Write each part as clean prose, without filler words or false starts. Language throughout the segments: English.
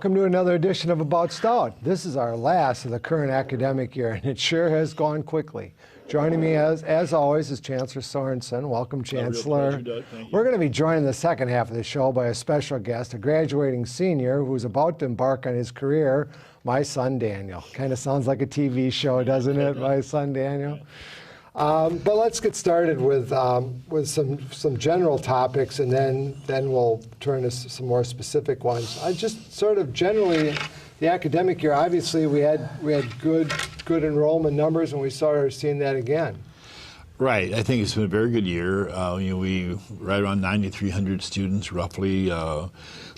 Welcome to another edition of About Stout. This is our last of the current academic year, and it sure has gone quickly. Joining me, as always, is Chancellor Sorensen. Welcome, Chancellor. Pleasure, Doug. Thank you. We're going to be joined in the second half of the show by a special guest, a graduating senior who's about to embark on his career, my son, Daniel. Kind of sounds like a TV show, doesn't it, my son, Daniel? But let's get started with some general topics, and then we'll turn to some more specific ones. I just sort of generally, the academic year, obviously we had good enrollment numbers, and we started seeing that again. Right. I think it's been a very good year. We right around 9,300 students, roughly.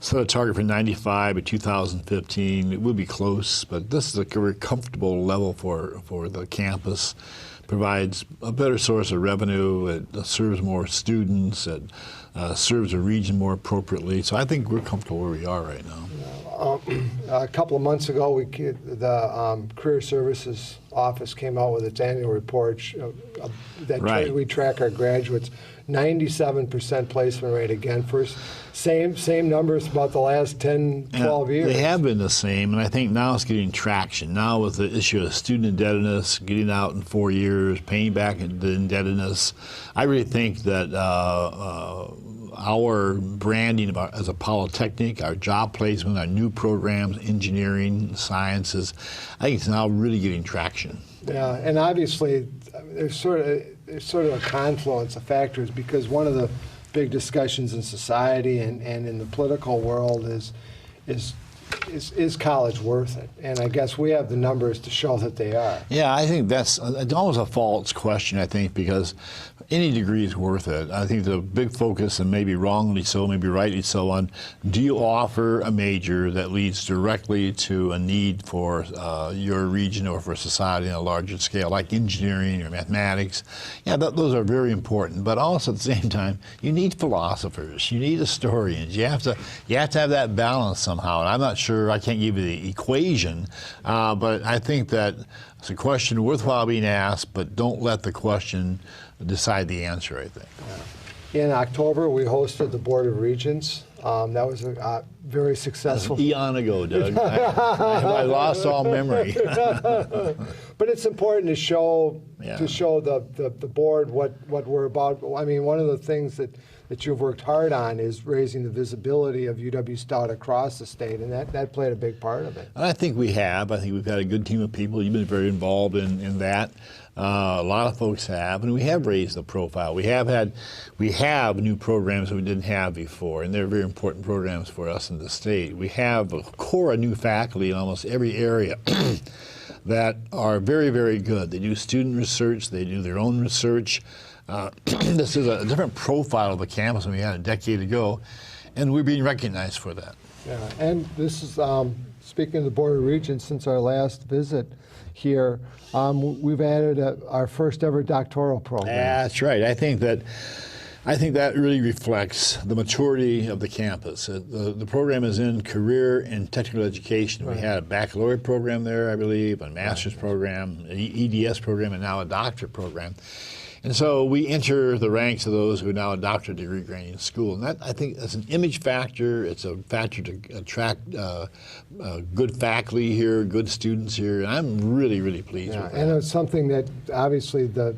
Set a target for 95 in 2015. It will be close, but this is a very comfortable level for the campus. Provides a better source of revenue. It serves more students. It serves the region more appropriately. So I think we're comfortable where we are right now. A couple of months ago, the Career Services Office came out with its annual report that we track our graduates. 97% placement rate again. First, same numbers about the last 10, 12 years. They have been the same, and I think now it's getting traction. Now with the issue of student indebtedness, getting out in 4 years, paying back the indebtedness, I really think that our branding as a polytechnic, our job placement, our new programs, engineering, sciences, I think it's now really getting traction. Yeah, and obviously there's sort of a confluence of factors, because one of the big discussions in society and in the political world is college worth it? And I guess we have the numbers to show that they are. Yeah, I think that's almost a false question, I think, because any degree is worth it. I think the big focus, and maybe wrongly so, maybe rightly so, on do you offer a major that leads directly to a need for your region or for society on a larger scale, like engineering or mathematics. Yeah, those are very important. But also at the same time, you need philosophers, you need historians. You have to have that balance somehow. And I'm not sure, I can't give you the equation, but I think that it's a question worthwhile being asked, but don't let the question decide the answer, I think. Yeah. In October, we hosted the Board of Regents. That was a very successful. That's eon ago, Doug. I lost all memory. But it's important to show the board what we're about. I mean, one of the things that you've worked hard on is raising the visibility of UW Stout across the state, and that played a big part of it. I think we have. I think we've got a good team of people. You've been very involved in that. A lot of folks have, and we have raised the profile. We have new programs that we didn't have before, and they're very important programs for us in the state. We have a core of new faculty in almost every area that are very, very good. They do student research. They do their own research. This is a different profile of the campus than we had a decade ago, and we're being recognized for that. Yeah, and this is, speaking of the Board of Regents, since our last visit here, we've added our first ever doctoral program. That's right. I think that really reflects the maturity of the campus. The program is in career and technical education. Right. We had a baccalaureate program there, I believe, a master's program, an EDS program, and now a doctorate program. And so we enter the ranks of those who are now a doctorate degree granting school. And that, I think, is an image factor. It's a factor to attract good faculty here, good students here. And I'm really, really pleased with that. And it's something that obviously the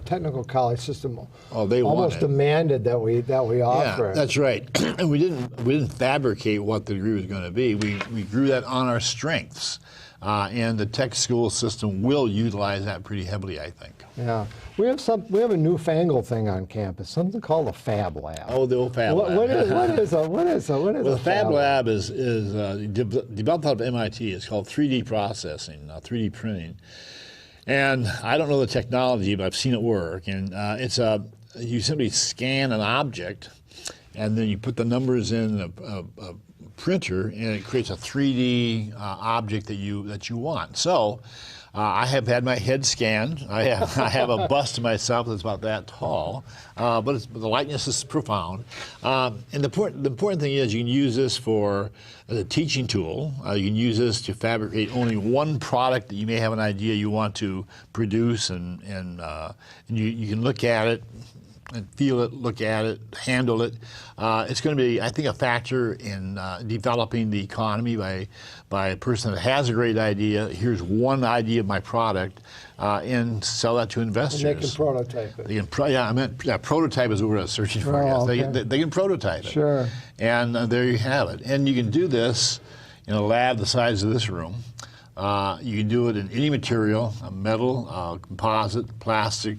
technical college system almost demanded that we offer. Yeah, that's right. And we didn't fabricate what the degree was going to be. We grew that on our strengths. And the tech school system will utilize that pretty heavily, I think. Yeah, we have a newfangled thing on campus, something called a Fab Lab. Oh, the old Fab Lab. What is well, a the Fab Lab is developed out of MIT. It's called 3D processing, 3D printing. And I don't know the technology, but I've seen it work. And you simply scan an object, and then you put the numbers in a printer, and it creates a 3D object that you want. So I have had my head scanned. I have a bust of myself that's about that tall, but the likeness is profound. And the important thing is you can use this as a teaching tool. You can use this to fabricate only one product that you may have an idea you want to produce, and you can look at it and feel it, look at it, handle it. It's going to be, I think, a factor in developing the economy by a person that has a great idea. Here's one idea of my product, and sell that to investors. And they can prototype it. They can prototype is what I was searching for. Oh, Yes. okay. They can prototype it. Sure. And there you have it. And you can do this in a lab the size of this room. You can do it in any material, metal, composite, plastic,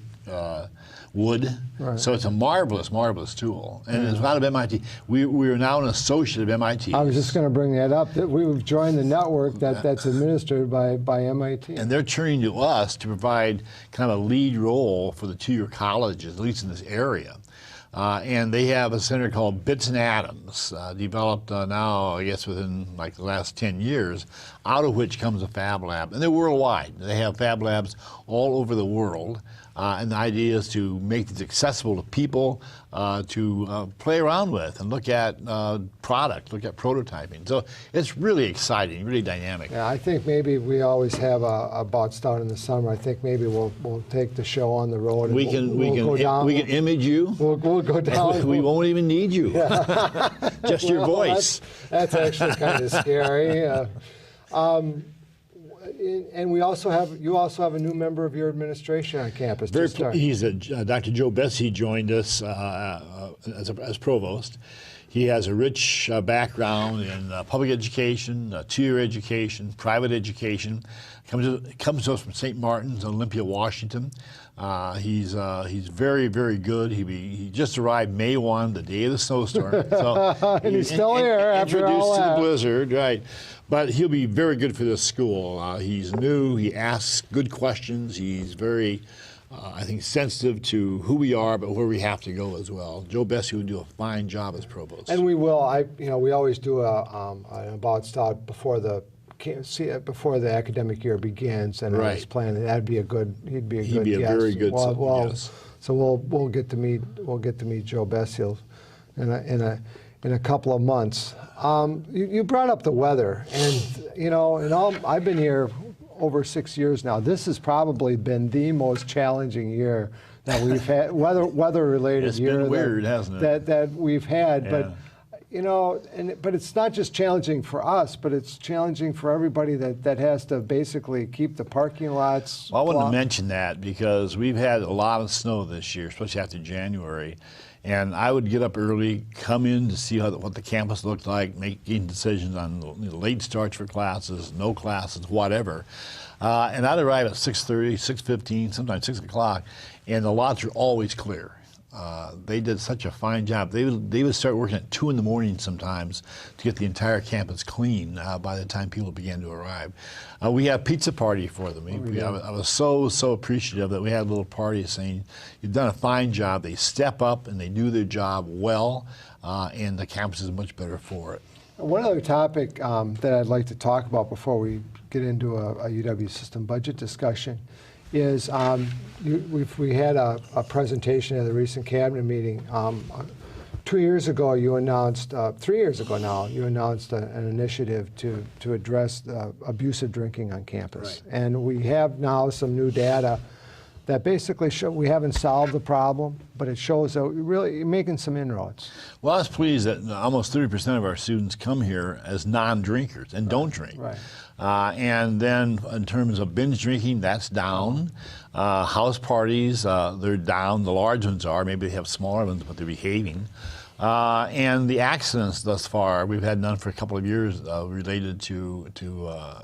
wood. Right. So it's a marvelous, marvelous tool. And it's out of MIT. We are now an associate of MIT. I was just going to bring that up, that we've joined the network that's administered by MIT. And they're turning to us to provide kind of a lead role for the two-year colleges, at least in this area. And they have a center called Bits and Atoms, developed now, I guess, within like the last 10 years, out of which comes a fab lab. And they're worldwide. They have fab labs all over the world. And the idea is to make these accessible to people to play around with and look at product, look at prototyping. So it's really exciting, really dynamic. Yeah, I think maybe we always have a bout start in the summer. I think maybe we'll take the show on the road. And We can image you. We'll go down. We won't even need you. Yeah. Just your Well, voice. That's actually kind of scary. And you also have a new member of your administration on campus. He's Dr. Joe Bessie joined us as provost. He has a rich background in public education, two-year education, private education. Comes to us from St. Martin's, Olympia, Washington. He's very, very good. He just arrived May 1, the day of the snowstorm. So and he's still here after all introduced to that. the blizzard, right? But he'll be very good for this school. He's new. He asks good questions. He's very, I think, sensitive to who we are, but where we have to go as well. Joe Bessie would do a fine job as provost. And we will. We always do an about start before the academic year begins, and I was planning that'd be a good. He'd be a good guest. Very good. Yes. So we'll get to meet Joe Bessie in a couple of months. You brought up the weather, and I've been here over 6 years now. This has probably been the most challenging year that we've had, weather-related year. It's been weird, hasn't it? That we've had, Yeah. but but it's not just challenging for us, but it's challenging for everybody that has to basically keep the parking lots. Well, I wanted to mention that because we've had a lot of snow this year, especially after January. And I would get up early, come in to see what the campus looked like, making decisions on late starts for classes, no classes, whatever. And I'd arrive at 6:30, 6:15, sometimes 6 o'clock, and the lots are always clear. They did such a fine job. They would start working at 2 in the morning sometimes to get the entire campus clean by the time people began to arrive. We had a pizza party for them. I was so appreciative that we had a little party saying, you've done a fine job. They step up and they do their job well, and the campus is much better for it. One other topic that I'd like to talk about before we get into a UW system budget discussion is we had a presentation at the recent cabinet meeting. 2 years ago, you announced, 3 years ago now, you announced an initiative to address abusive drinking on campus. Right. And we have now some new data that basically show we haven't solved the problem, but it shows that we're really making some inroads. Well, I was pleased that almost 30% of our students come here as non-drinkers and don't drink. Right. And then in terms of binge drinking, that's down. House parties, they're down. The large ones are. Maybe they have smaller ones, but they're behaving. And the accidents thus far, we've had none for a couple of years related to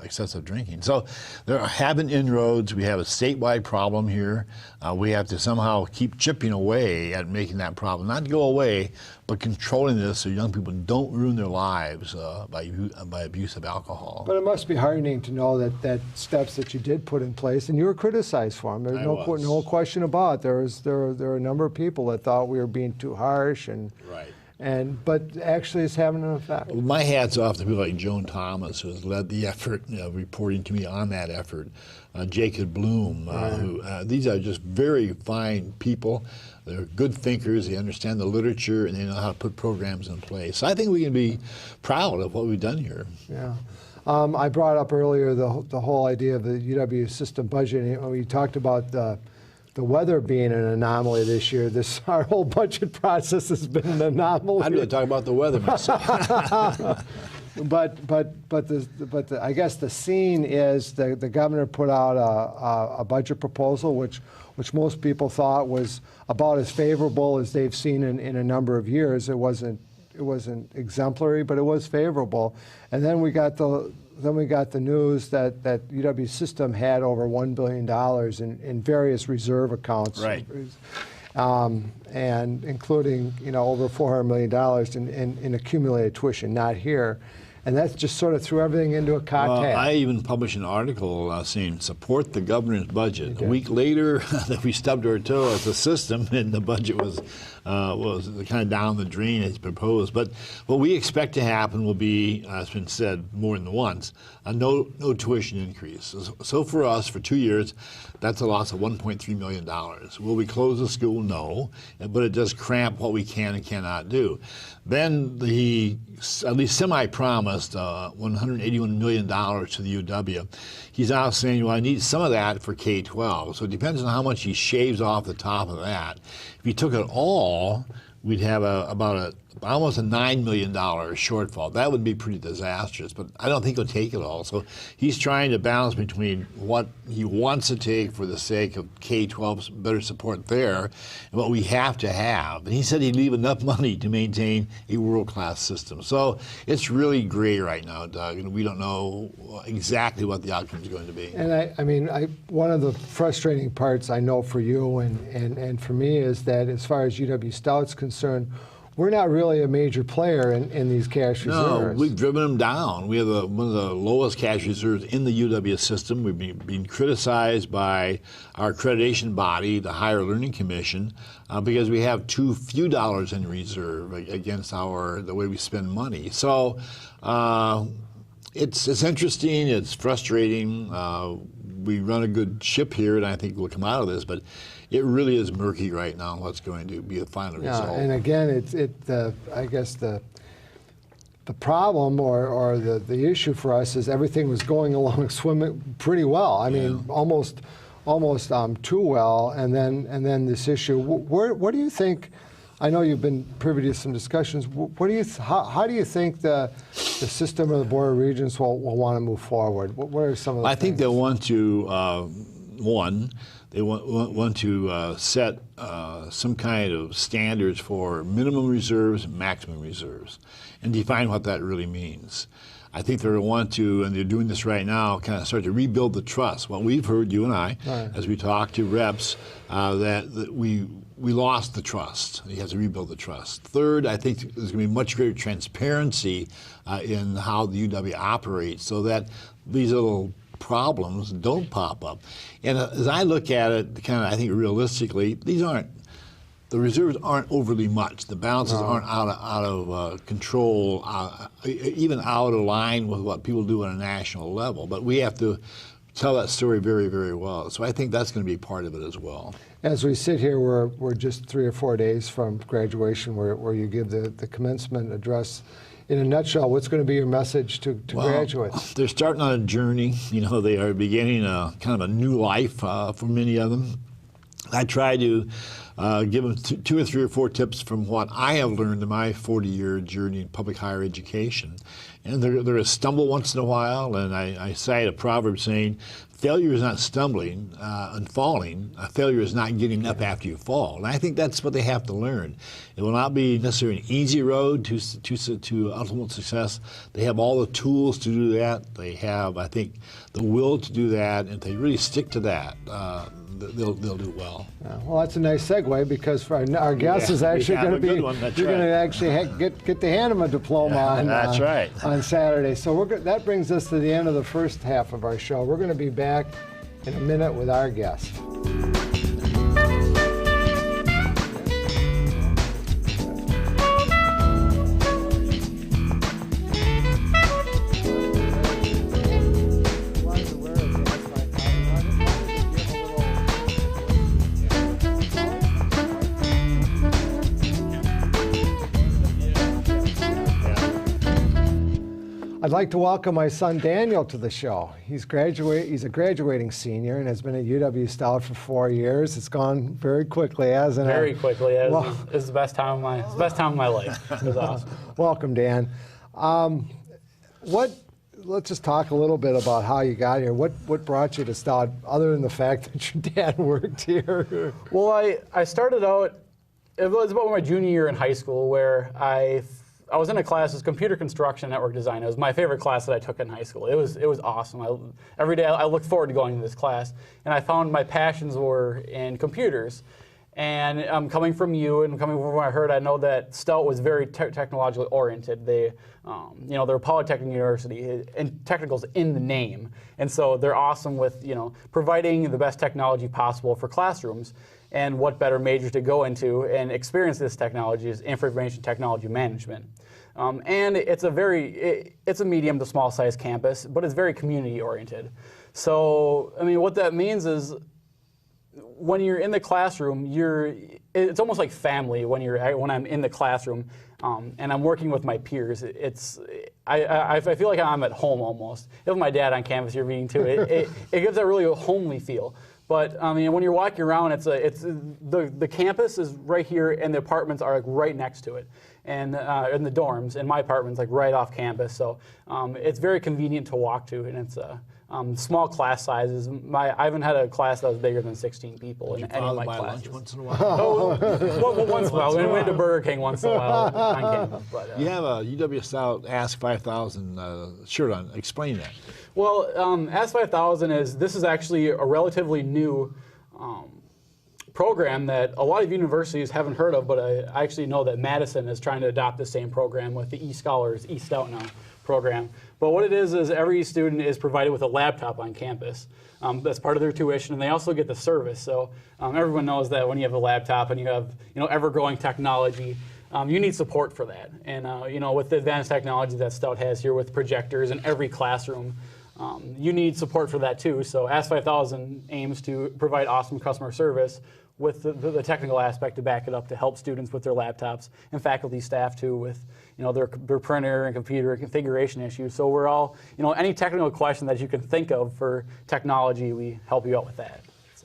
excessive drinking. So there have been inroads. We have a statewide problem here. We have to somehow keep chipping away at making that problem not go away, but controlling this so young people don't ruin their lives by abuse of alcohol. But it must be heartening to know that steps that you did put in place, and you were criticized for them. There's no question about it. There are a number of people that thought we were being too harsh, but actually it's having an effect. Well, my hat's off to people like Joan Thomas, who has led the effort, reporting to me on that effort. Jacob Bloom, these are just very fine people. They're good thinkers. They understand the literature, and they know how to put programs in place. So I think we can be proud of what we've done here. Yeah. I brought up earlier the whole idea of the UW system budget. And we talked about the the weather being an anomaly this year, our whole budget process has been an anomaly. I'd really talk about the weather myself. But I guess the scene is the governor put out a budget proposal which most people thought was about as favorable as they've seen in a number of years. It wasn't exemplary, but it was favorable. And then we got the news that UW system had over $1 billion in various reserve accounts. Right. And including over $400 million in accumulated tuition, not here. And that just sort of threw everything into a cocktail. I even published an article saying support the governor's budget. A week later, that we stubbed our toe as a system, and the budget was kind of down the drain as proposed. But what we expect to happen will be, it's been said more than once, a no tuition increase. So for us, for 2 years, that's a loss of $1.3 million. Will we close the school? No, but it does cramp what we can and cannot do. Then he at least semi-promised $181 million to the UW. He's now saying, well, I need some of that for K-12. So it depends on how much he shaves off the top of that. If he took it all, we'd have almost a $9 million shortfall. That would be pretty disastrous, but I don't think he'll take it all. So he's trying to balance between what he wants to take for the sake of K-12's better support there and what we have to have. And he said he'd leave enough money to maintain a world-class system. So it's really gray right now, Doug, and we don't know exactly what the outcome is going to be. And one of the frustrating parts I know for you and for me is that as far as UW Stout's concerned, we're not really a major player in these cash reserves. No, we've driven them down. We have one of the lowest cash reserves in the UW system. We've been criticized by our accreditation body, the Higher Learning Commission, because we have too few dollars in reserve against the way we spend money. So it's interesting. It's frustrating. We run a good ship here, and I think we'll come out of this, but it really is murky right now what's going to be the final result. And again, I guess the problem or the issue for us is everything was going along swimming pretty well. I mean, almost too well, and then this issue. What do you think? I know you've been privy to some discussions. How do you think the system or the Board of Regents will want to move forward? What are some of the things? I think they'll want to They want to set some kind of standards for minimum reserves, maximum reserves, and define what that really means. I think they're going to want to, and they're doing this right now, kind of start to rebuild the trust. What we've heard, you and I, as we talk to reps, that we lost the trust. You have to rebuild the trust. Third, I think there's going to be much greater transparency in how the UW operates so that these little problems don't pop up. And as I look at it, kind of, I think realistically, the reserves aren't overly much. The balances aren't out of control, even out of line with what people do on a national level. But we have to tell that story very, very well. So I think that's going to be part of it as well. As we sit here, we're just 3 or 4 days from graduation, where you give the commencement address. In a nutshell, what's going to be your message to graduates? They're starting on a journey. They are beginning kind of a new life for many of them. I try to give them 2 or 3 or 4 tips from what I have learned in my 40-year journey in public higher education. And they're a stumble once in a while, and I cite a proverb saying, failure is not stumbling and falling. Failure is not getting up after you fall. And I think that's what they have to learn. It will not be necessarily an easy road to ultimate success. They have all the tools to do that. They have, I think, the will to do that. And if they really stick to that, they'll do well. Well, that's a nice segue, because our guest is actually going to be, you're going to actually get to hand him a diploma on Saturday. So that brings us to the end of the first half of our show. We're going to be back in a minute with our guest. I'd I'd like to welcome my son Daniel to the show. He's a graduating senior and has been at UW Stout for 4 years. It's gone very quickly, hasn't it? Very quickly. It's the best time of my life. It was awesome. Welcome, Dan. Let's just talk a little bit about how you got here. What brought you to Stout, other than the fact that your dad worked here? Well, I started out, it was about my junior year in high school, where I was in a class, it was computer construction and network design. It was my favorite class that I took in high school. It was awesome. Every day I looked forward to going to this class, and I found my passions were in computers. And coming from you and coming from what I heard, I know that Stout was very technologically oriented. They're a Polytechnic university, and technical's in the name. And so they're awesome with, providing the best technology possible for classrooms. And what better major to go into and experience this technology is information technology management. And it's a medium to small size campus, but it's very community oriented. So, what that means is, when you're in the classroom, it's almost like family when I'm in the classroom and I'm working with my peers. I feel like I'm at home almost. If my dad on campus you're meeting too, it gives that really a homely feel. But when you're walking around, the campus is right here and the apartments are like right next to it, and in the dorms. And my apartment's like right off campus, so it's very convenient to walk to, and it's small class sizes. I haven't had a class that was bigger than 16 people in any of my classes. Lunch once in a while? Once in a while. We went to Burger King once in a while on campus. But, you have a UW Stout Ask 5000 shirt on. Explain that. Well, Ask 5000 is actually a relatively new program that a lot of universities haven't heard of, but I actually know that Madison is trying to adopt the same program with the eScholars, eStout now program. But what it is every student is provided with a laptop on campus. That's part of their tuition, and they also get the service. So everyone knows that when you have a laptop and you have ever-growing technology, you need support for that. And with the advanced technology that Stout has here with projectors in every classroom, you need support for that too. So Ask 5000 aims to provide awesome customer service with the technical aspect to back it up, to help students with their laptops and faculty staff too with their printer and computer configuration issues. So we're all, any technical question that you can think of for technology, we help you out with that.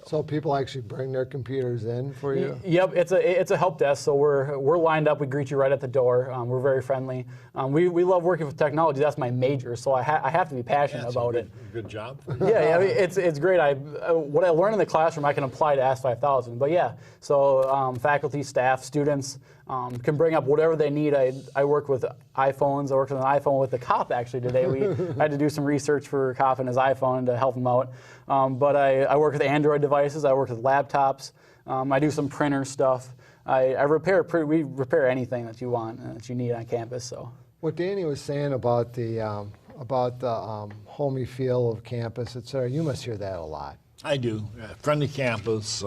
So people actually bring their computers in for you? Yep, it's a help desk, so we're lined up. We greet you right at the door. We're very friendly. We love working with technology. That's my major, so I have to be passionate about it. Good job. Yeah, it's great. What I learn in the classroom, I can apply to Ask 5000. But yeah, so faculty, staff, students can bring up whatever they need. I work with iPhones. I worked with an iPhone with the cop actually today. We had to do some research for a cop and his iPhone to help him out. But I work with Android devices. I work with laptops. I do some printer stuff. We repair anything that you want and that you need on campus. So what Danny was saying about the homey feel of campus, etc., you must hear that a lot. I do. Friendly campus,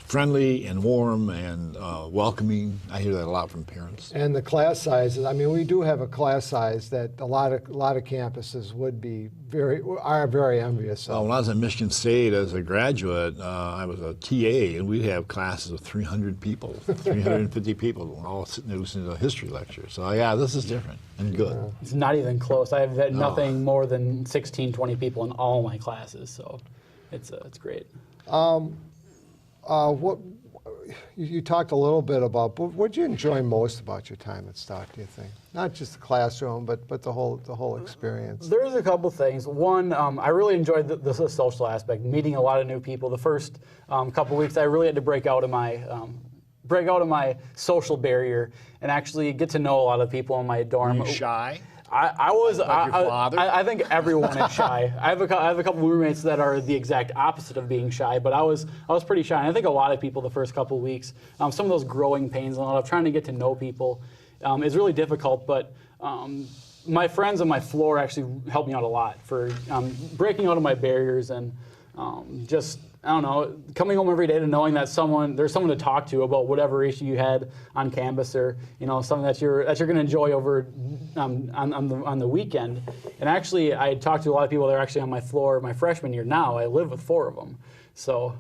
friendly and warm and welcoming. I hear that a lot from parents. And the class sizes. We do have a class size that a lot of campuses are very envious of. When I was at Michigan State as a graduate, I was a TA, and we'd have classes of 300 people, 350 people, all sitting there listening to a history lecture. So yeah, this is different and good. Yeah. It's not even close. I've had nothing more than 16, 20 people in all my classes, so it's great. What you talked a little bit about, but what did you enjoy most about your time at Stout, do you think? Not just the classroom, but the whole experience. There's a couple things. One, I really enjoyed the social aspect, meeting a lot of new people. The first couple weeks, I really had to break out of my social barrier and actually get to know a lot of people in my dorm. Were you shy? I think everyone is shy. I have a couple roommates that are the exact opposite of being shy, but I was pretty shy. And I think a lot of people the first couple of weeks, some of those growing pains and a lot of trying to get to know people is really difficult. But my friends on my floor actually helped me out a lot for breaking out of my barriers and just, I don't know, coming home every day to knowing that there's someone to talk to about whatever issue you had on campus, or something that you're going to enjoy over on the weekend. And actually, I talked to a lot of people that are actually on my floor my freshman year. Now I live with 4 of them, so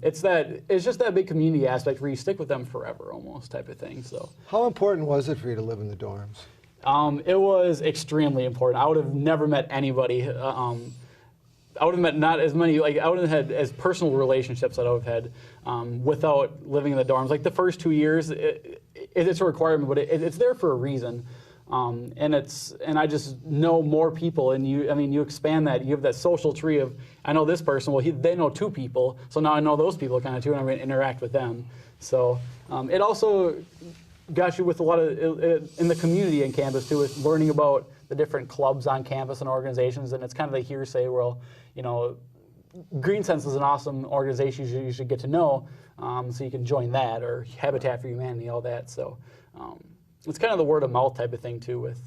it's just that big community aspect where you stick with them forever, almost type of thing. So how important was it for you to live in the dorms? It was extremely important. I would have never met anybody. I would have met not as many, like I would have had as personal relationships that I would have had without living in the dorms. Like the first 2 years, it's a requirement, but it's there for a reason. And I just know more people, and you expand that. You have that social tree of, I know this person, well, they know 2 people, so now I know those people kind of too, and I'm going to interact with them. So it also got you with a lot of, in the community in campus too, with learning about the different clubs on campus and organizations, and it's kind of the hearsay, well, Green Sense is an awesome organization you should get to know, so you can join that, or Habitat for Humanity, all that. So it's kind of the word of mouth type of thing too with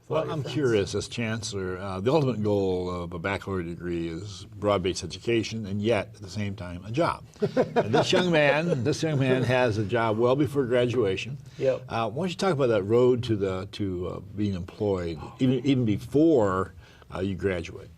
Well, I'm curious, as chancellor, the ultimate goal of a baccalaureate degree is broad-based education, and yet at the same time a job. And this young man has a job well before graduation. Yep. Why don't you talk about that road to being employed, even before you graduate?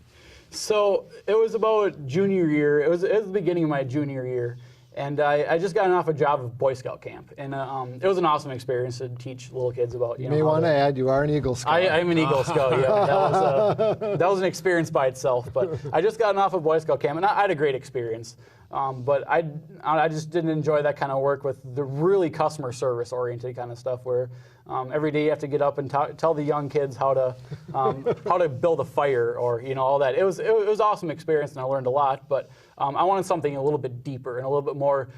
So it was about junior year. It was the beginning of my junior year. And I just gotten off a job of Boy Scout camp, and it was an awesome experience to teach little kids about. You may want to add, you are an Eagle Scout. I'm an Eagle Scout. Yeah, that was an experience by itself. But I just gotten off of Boy Scout camp, and I had a great experience. But I just didn't enjoy that kind of work with the really customer service oriented kind of stuff where every day you have to get up and tell the young kids how to build a fire, or all that. It was an awesome experience, and I learned a lot. But I wanted something a little bit deeper and a little bit more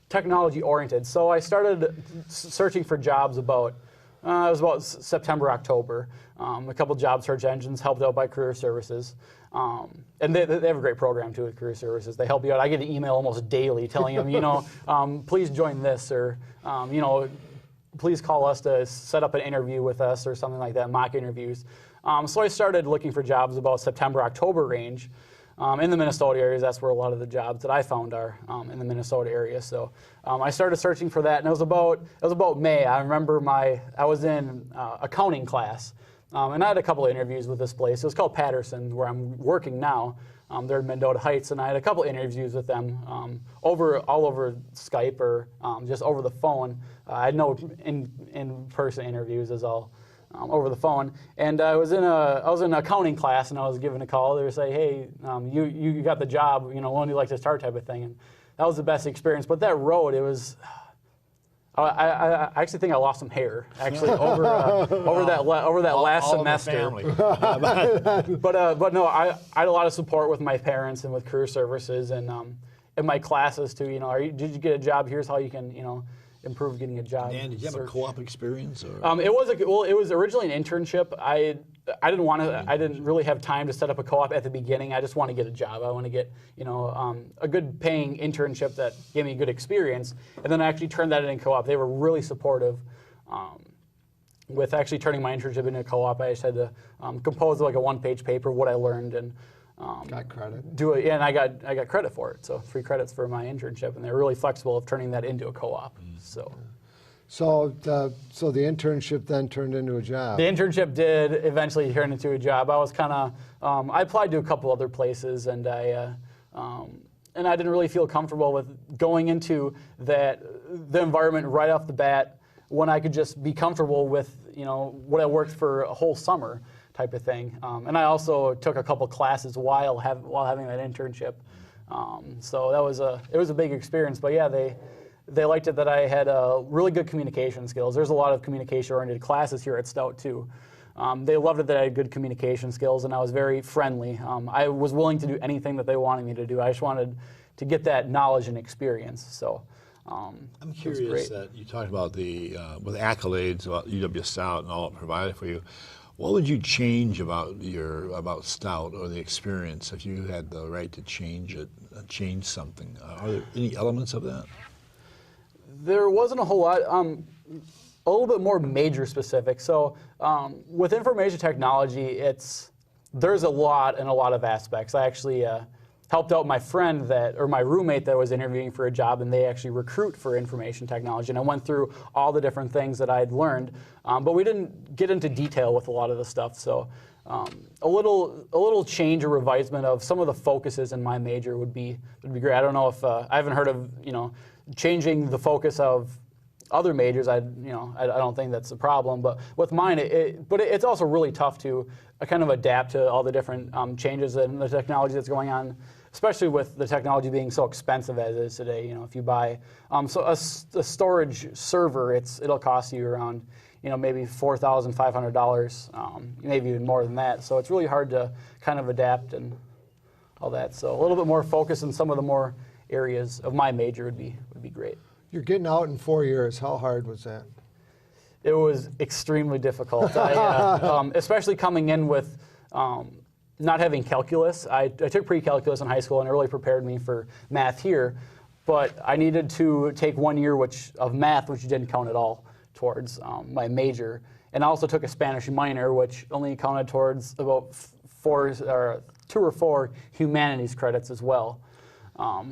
technology oriented. So I started searching for jobs it was about September, October. A couple job search engines helped out by Career Services. And they have a great program too with Career Services. They help you out. I get an email almost daily telling them, please join this, or please call us to set up an interview with us, or something like that, mock interviews. So I started looking for jobs about September, October range. In the Minnesota areas, that's where a lot of the jobs that I found are, in the Minnesota area. So I started searching for that, and it was about May. I remember I was in accounting class, and I had a couple of interviews with this place. It was called Patterson, where I'm working now. They're in Mendota Heights, and I had a couple of interviews with them all over Skype, or just over the phone. I had no in-person interviews, as all. Over the phone, and I was in an accounting class, and I was given a call. They were saying, "Hey, you got the job. When do you like to start?" type of thing, and that was the best experience. But that road, it was. I actually think I lost some hair actually over that last semester. But no, I had a lot of support with my parents and with Career Services and in my classes too. Did you get a job? Here's how you can improve getting a job. Dan, did you have a co-op experience? It was originally an internship. I didn't really have time to set up a co-op at the beginning. I just want to get a job. I want to get a good paying internship that gave me a good experience, and then I actually turned that into a co-op. They were really supportive with actually turning my internship into a co-op. I just had to compose like a one-page paper what I learned and. Got credit. Do it, yeah, and I got credit for it. So 3 credits for my internship, and they're really flexible of turning that into a co-op. So the internship then turned into a job. The internship did eventually turn into a job. I was kind of I applied to a couple other places, and I didn't really feel comfortable with going into the environment right off the bat when I could just be comfortable with what I worked for a whole summer. Type of thing, and I also took a couple classes while having that internship, so it was a big experience. But yeah, they liked it that I had really good communication skills. There's a lot of communication-oriented classes here at Stout too. They loved it that I had good communication skills, and I was very friendly. I was willing to do anything that they wanted me to do. I just wanted to get that knowledge and experience. So. I'm curious that you talked about with accolades about UW Stout and all it provided for you. What would you change about Stout or the experience if you had the right to change something? Are there any elements of that? There wasn't a whole lot. A little bit more major specific. So with information technology, there's a lot of aspects. I actually helped out my friend my roommate that was interviewing for a job, and they actually recruit for information technology. And I went through all the different things that I'd learned, but we didn't get into detail with a lot of the stuff. So a little change or revisement of some of the focuses in my major would be great. I don't know if I haven't heard of changing the focus of other majors, I don't think that's a problem. But with mine, it's also really tough to kind of adapt to all the different changes in the technology that's going on, especially with the technology being so expensive as it is today. If you buy a storage server, it'll cost you around maybe $4,500, maybe even more than that. So it's really hard to kind of adapt and all that. So a little bit more focus in some of the more areas of my major would be great. You're getting out in 4 years. How hard was that? It was extremely difficult, especially coming in with not having calculus. I took pre-calculus in high school, and it really prepared me for math here. But I needed to take 1 year of math, which didn't count at all towards my major. And I also took a Spanish minor, which only counted towards about 2 or 4 humanities credits as well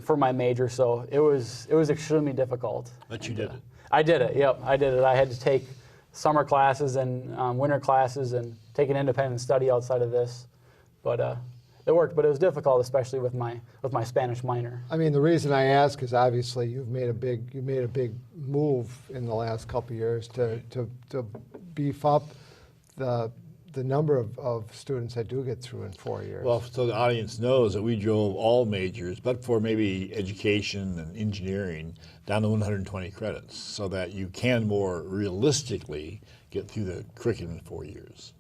for my major. So it was extremely difficult. But you did it. I did it. Yep, I did it. I had to take summer classes and winter classes and take an independent study outside of this, but it worked. But it was difficult, especially with my Spanish minor. I mean, the reason I ask is obviously you made a big move in the last couple of years to beef up the number of students that do get through in 4 years. Well, so the audience knows that we drove all majors, but for maybe education and engineering, down to 120 credits, so that you can more realistically get through the curriculum in 4 years.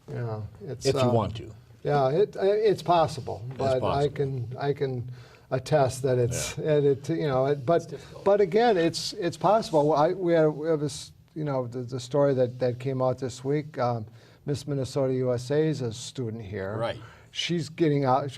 Yeah, it's, if you want to. Yeah, it's possible, but possible. I can attest that but again, it's possible. We have this, the story that came out this week. Miss Minnesota USA is a student here. Right. She's getting out,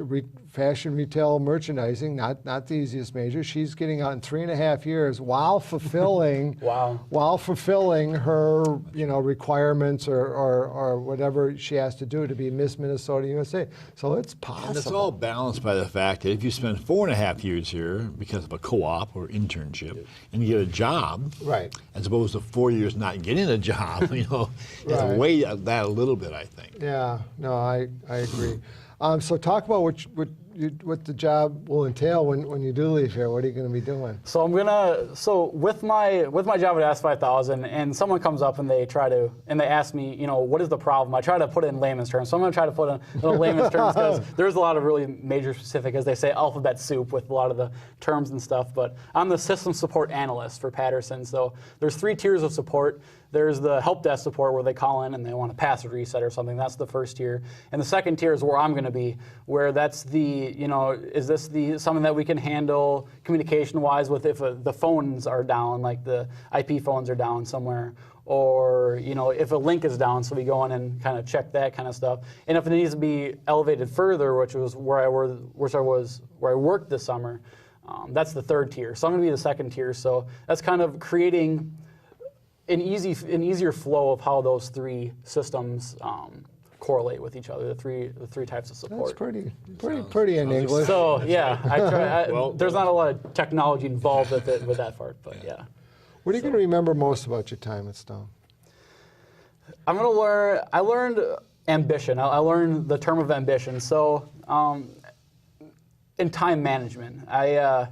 fashion retail merchandising, not the easiest major. She's getting out in 3.5 years while fulfilling while fulfilling her requirements or whatever she has to do to be Miss Minnesota USA. So it's possible. And it's all balanced by the fact that if you spend 4.5 years here because of a co-op or internship and you get a job, right, as opposed to 4 years not getting a job, it's right. Weigh that a little bit, I think. Yeah, no, I agree. So talk about what the job will entail when you do leave here. What are you going to be doing? So with my job at Ask 5000, and someone comes up and they ask me, what is the problem? I try to put it in layman's terms. So I'm going to try to put it in layman's terms because there's a lot of really major specific, as they say, alphabet soup with a lot of the terms and stuff. But I'm the system support analyst for Patterson. So there's 3 tiers of support. There's the help desk support where they call in and they want a password reset or something. That's the first tier. And the second tier is where I'm going to be, where that's is this something that we can handle communication-wise with if the phones are down, like the IP phones are down somewhere, or if a link is down, so we go in and kind of check that kind of stuff. And if it needs to be elevated further, which was where I worked this summer, that's the third tier. So I'm going to be the second tier. So that's kind of creating an easier flow of how those 3 systems correlate with each other. The three types of support. That's pretty in English. So yeah, I try. There's not a lot of technology involved with that part, but yeah. What are you going to remember most about your time at Stone? I'm going to learn. I learned ambition. I learned the term of ambition. So in time management, I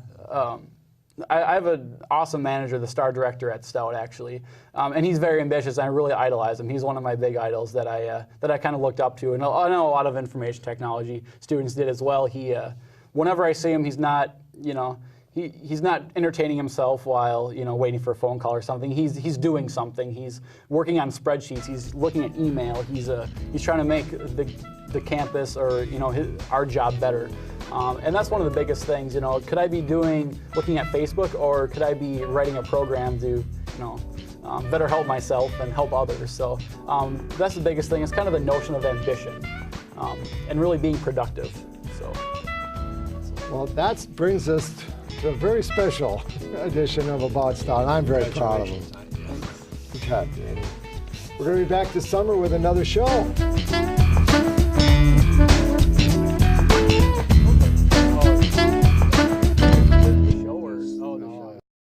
have an awesome manager, the star director at Stout, actually, and he's very ambitious. And I really idolize him. He's one of my big idols that I kind of looked up to, and I know a lot of information technology students did as well. Whenever I see him, he's not, he's not entertaining himself while waiting for a phone call or something. He's doing something. He's working on spreadsheets. He's looking at email. He's trying to make the campus or our job better. And that's one of the biggest things. Could I be looking at Facebook, or could I be writing a program to better help myself and help others? So that's the biggest thing. It's kind of the notion of ambition and really being productive. Well, that brings us to a very special edition of About Stout. I'm very proud of him. Good job, Danny. We're going to be back this summer with another show.